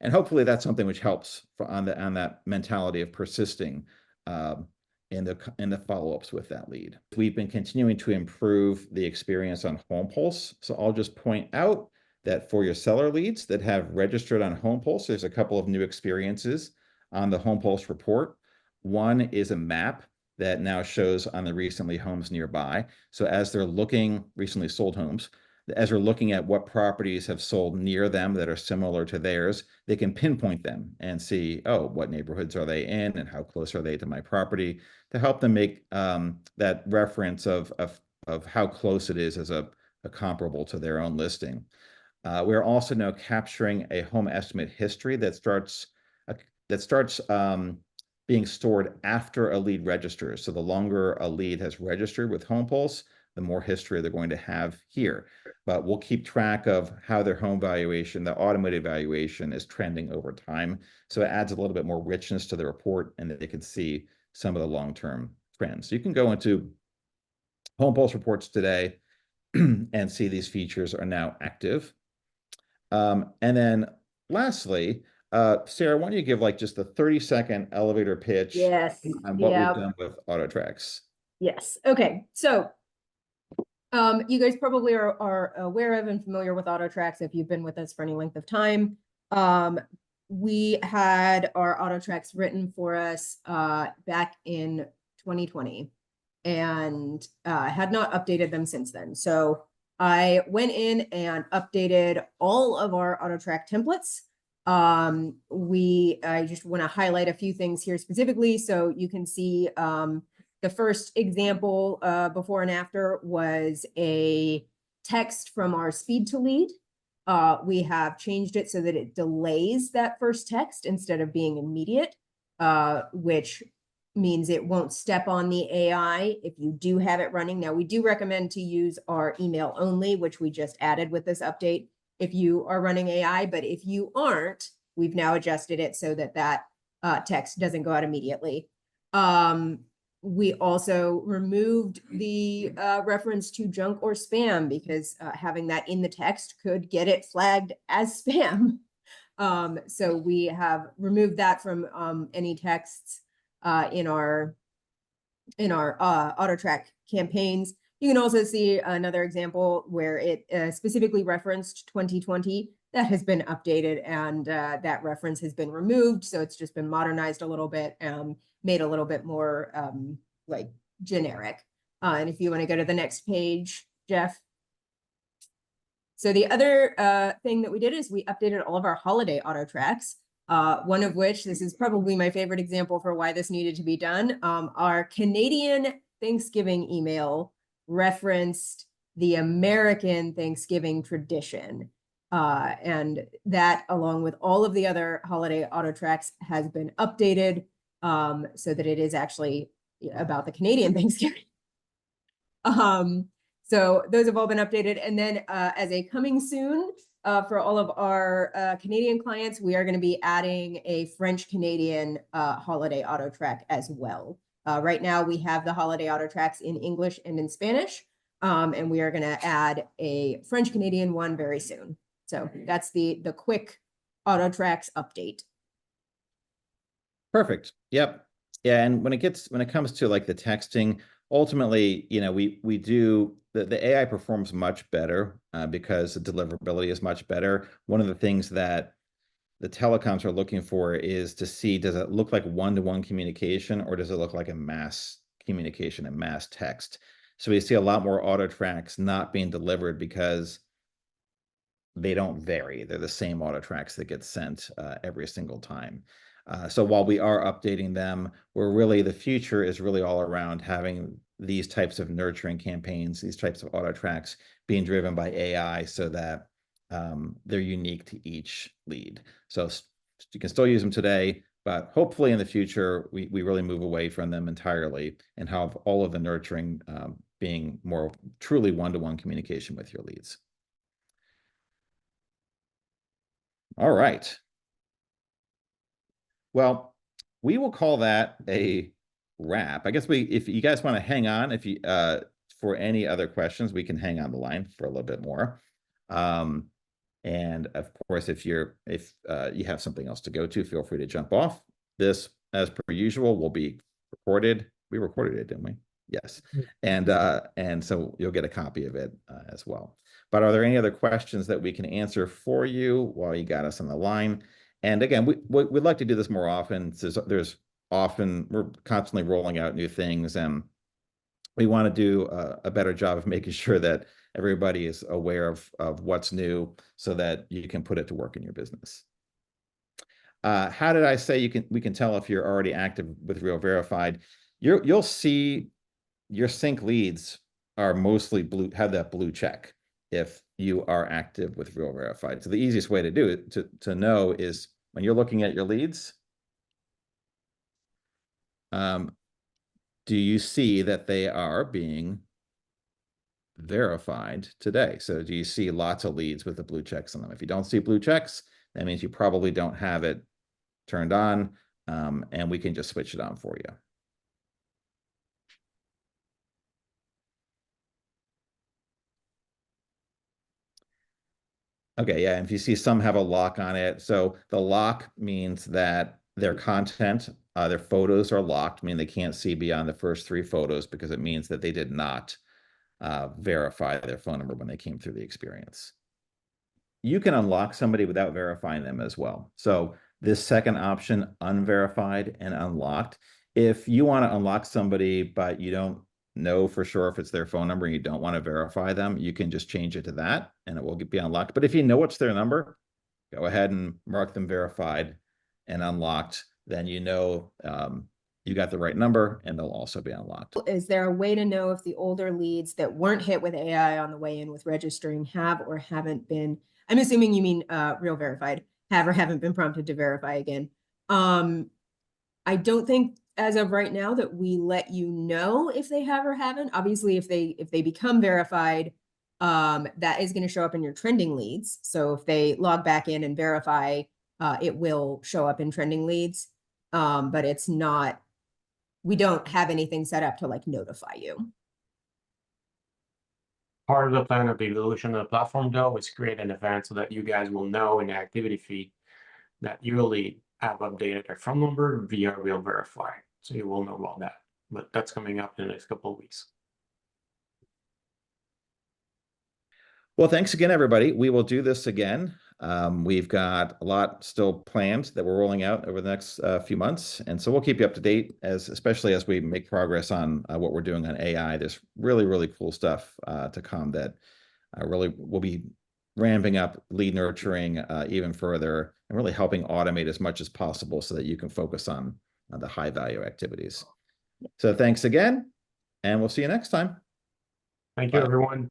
And hopefully that's something which helps on that mentality of persisting in the follow-ups with that lead. We've been continuing to improve the experience on HomePulse. So I'll just point out that for your seller leads that have registered on HomePulse, there's a couple of new experiences on the HomePulse report. One is a map that now shows on the recently homes nearby. So as they're looking, recently sold homes, as we're looking at what properties have sold near them that are similar to theirs, they can pinpoint them and see, oh, what neighborhoods are they in and how close are they to my property, to help them make that reference of how close it is as a comparable to their own listing. We're also now capturing a home estimate history that starts being stored after a lead registers. So the longer a lead has registered with HomePulse, the more history they're going to have here. But we'll keep track of how their home valuation, the automated valuation, is trending over time. So it adds a little bit more richness to the report, and that they can see some of the long-term trends. So you can go into HomePulse reports today and see these features are now active. And then lastly, Sarah, why don't you give like just a 30-second elevator pitch Yes. on what we've done with AutoTracks? Yes. Okay. So you guys probably are aware of and familiar with AutoTracks if you've been with us for any length of time. We had our AutoTracks written for us back in 2020 and had not updated them since then. So I went in and updated all of our AutoTrack templates. I just want to highlight a few things here specifically so you can see the first example before and after was a text from our speed to lead. We have changed it so that it delays that first text instead of being immediate, which means it won't step on the AI if you do have it running. Now, we do recommend to use our email only, which we just added with this update if you are running AI, but if you aren't, we've now adjusted it so that that text doesn't go out immediately. We also removed the reference to junk or spam because having that in the text could get it flagged as spam. So we have removed that from any texts in our AutoTrack campaigns. You can also see another example where it specifically referenced 2020. That has been updated and that reference has been removed. So it's just been modernized a little bit and made a little bit more like generic. And if you want to go to the next page, Jeff. So the other thing that we did is we updated all of our holiday AutoTracks. One of which, this is probably my favorite example for why this needed to be done. Our Canadian Thanksgiving email referenced the American Thanksgiving tradition. And that, along with all of the other holiday AutoTracks, has been updated so that it is actually about the Canadian Thanksgiving. So those have all been updated. And then as a coming soon, for all of our Canadian clients, we are going to be adding a French-Canadian holiday AutoTrack as well. Right now, we have the holiday AutoTracks in English and in Spanish, and we are going to add a French-Canadian one very soon. So that's the quick AutoTracks update. Perfect. Yep. Yeah, and when it comes to like the texting, ultimately, you know, we do the AI performs much better because the deliverability is much better. One of the things that the telecoms are looking for is to see, does it look like one-to-one communication or does it look like a mass communication and mass text? So we see a lot more AutoTracks not being delivered because they don't vary. They're the same AutoTracks that get sent every single time. So while we are updating them, the future is really all around having these types of nurturing campaigns, these types of AutoTracks being driven by AI so that they're unique to each lead. So you can still use them today, but hopefully in the future, we really move away from them entirely and have all of the nurturing being more truly one-to-one communication with your leads. All right. Well, we will call that a wrap. I guess if you guys want to hang on, if you for any other questions, we can hang on the line for a little bit more. And of course, if you have something else to go to, feel free to jump off. This, as per usual, will be recorded. We recorded it, didn't we? Yes. And so you'll get a copy of it as well. But are there any other questions that we can answer for you while you got us on the line? And again, we'd like to do this more often. We're constantly rolling out new things, and we want to do a better job of making sure that everybody is aware of what's new so that you can put it to work in your business. How did I say we can tell if you're already active with RealVerified? You'll see your CINC leads are mostly have that blue check if you are active with RealVerified. So the easiest way to do it to know is when you're looking at your leads, do you see that they are being verified today? So do you see lots of leads with the blue checks on them? If you don't see blue checks, that means you probably don't have it turned on, and we can just switch it on for you. Okay, yeah, and if you see some have a lock on it, so the lock means that their content, their photos are locked, meaning they can't see beyond the first 3 photos because it means that they did not verify their phone number when they came through the experience. You can unlock somebody without verifying them as well. So this second option, unverified and unlocked, if you want to unlock somebody, but you don't know for sure if it's their phone number and you don't want to verify them, you can just change it to that and it will be unlocked. But if you know it's their number, go ahead and mark them verified and unlocked. Then you know you got the right number and they'll also be unlocked. Is there a way to know if the older leads that weren't hit with AI on the way in with registering have or haven't been, I'm assuming you mean RealVerified, have or haven't been prompted to verify again? I don't think as of right now that we let you know if they have or haven't. Obviously, if they become verified, that is going to show up in your trending leads. So if they log back in and verify, it will show up in trending leads. But it's not, we don't have anything set up to like notify you. Part of the plan of the evolution of the platform, though, is create an event so that you guys will know in the activity feed that your lead have updated their phone number via RealVerified. So you will know about that. But that's coming up in the next couple of weeks. Well, thanks again, everybody. We will do this again. We've got a lot still planned that we're rolling out over the next few months. And so we'll keep you up to date, especially as we make progress on what we're doing on AI. There's really, really cool stuff to come that really will be ramping up lead nurturing even further and really helping automate as much as possible so that you can focus on the high value activities. So thanks again, and we'll see you next time. Thank you, Bye. everyone.